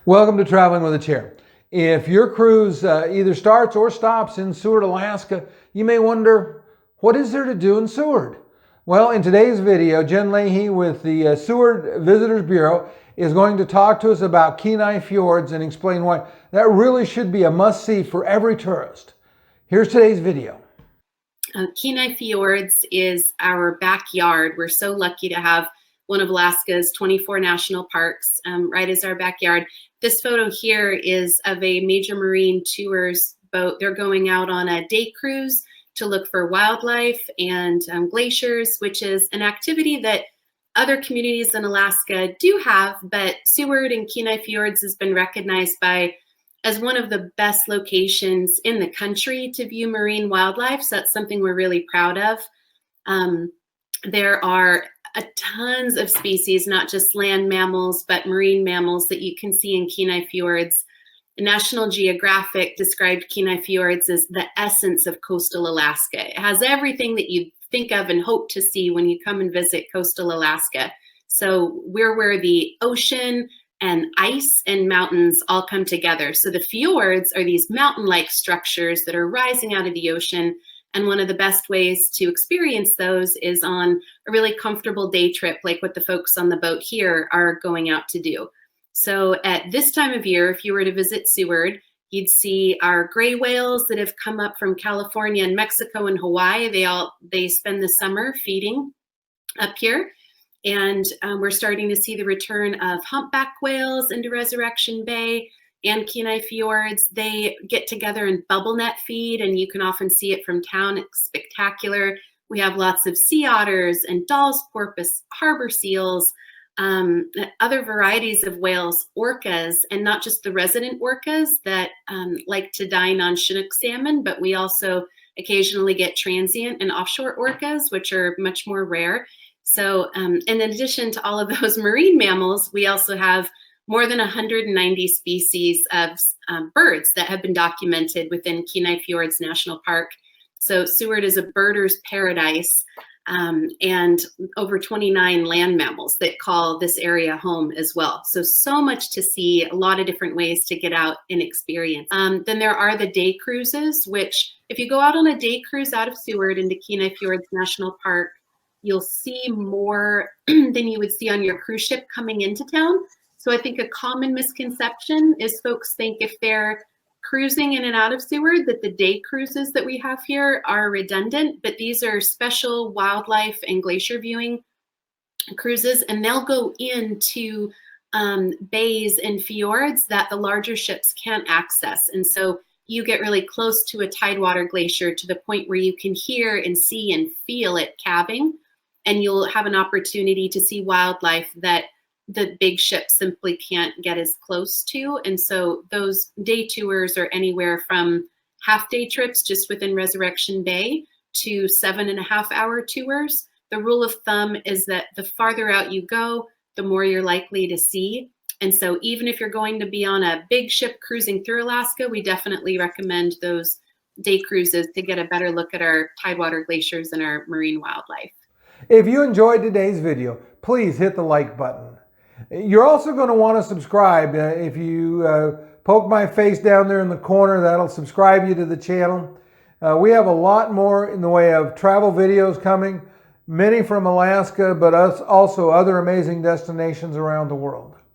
Welcome to Traveling with a Chair. If your cruise either starts or stops in Seward, Alaska, you may wonder, what is there to do in Seward? Well, in today's video, Jen Leahy with the Seward Visitors Bureau is going to talk to us about Kenai Fjords and explain why that really should be a must-see for every tourist. Here's today's video. Kenai Fjords is our backyard. We're so lucky to have one of Alaska's 24 national parks right as our backyard. This photo here is of a major marine tours boat. They're going out on a day cruise to look for wildlife and glaciers, which is an activity that other communities in Alaska do have, but Seward and Kenai Fjords has been recognized as one of the best locations in the country to view marine wildlife. So that's something we're really proud of. There are tons of species, not just land mammals, but marine mammals that you can see in Kenai Fjords. National Geographic described Kenai Fjords as the essence of coastal Alaska. It has everything that you think of and hope to see when you come and visit coastal Alaska. So we're where the ocean and ice and mountains all come together. So the fjords are these mountain-like structures that are rising out of the ocean. And one of the best ways to experience those is on a really comfortable day trip, like what the folks on the boat here are going out to do. So at this time of year, if you were to visit Seward, you'd see our gray whales that have come up from California and Mexico and Hawaii. They spend the summer feeding up here. And we're starting to see the return of humpback whales into Resurrection Bay and Kenai Fjords. They get together and bubble net feed, and you can often see it from town. It's spectacular. We have lots of sea otters and Dall's porpoise, harbor seals, other varieties of whales, orcas, and not just the resident orcas that like to dine on Chinook salmon, but we also occasionally get transient and offshore orcas, which are much more rare. So in addition to all of those marine mammals, we also have more than 190 species of birds that have been documented within Kenai Fjords National Park. So Seward is a birder's paradise, and over 29 land mammals that call this area home as well. So much to see, a lot of different ways to get out and experience. Then there are the day cruises, which if you go out on a day cruise out of Seward into Kenai Fjords National Park, you'll see more than you would see on your cruise ship coming into town. So I think a common misconception is folks think if they're cruising in and out of Seward that the day cruises that we have here are redundant, but these are special wildlife and glacier viewing cruises, and they'll go into bays and fjords that the larger ships can't access. And so you get really close to a tidewater glacier to the point where you can hear and see and feel it calving, and you'll have an opportunity to see wildlife that the big ships simply can't get as close to. And so those day tours are anywhere from half-day trips just within Resurrection Bay to 7.5-hour tours. The rule of thumb is that the farther out you go, the more you're likely to see. And so even if you're going to be on a big ship cruising through Alaska, we definitely recommend those day cruises to get a better look at our tidewater glaciers and our marine wildlife. If you enjoyed today's video, please hit the like button. You're also going to want to subscribe. If you poke my face down there in the corner, that'll subscribe you to the channel. We have a lot more in the way of travel videos coming, many from Alaska, but also other amazing destinations around the world.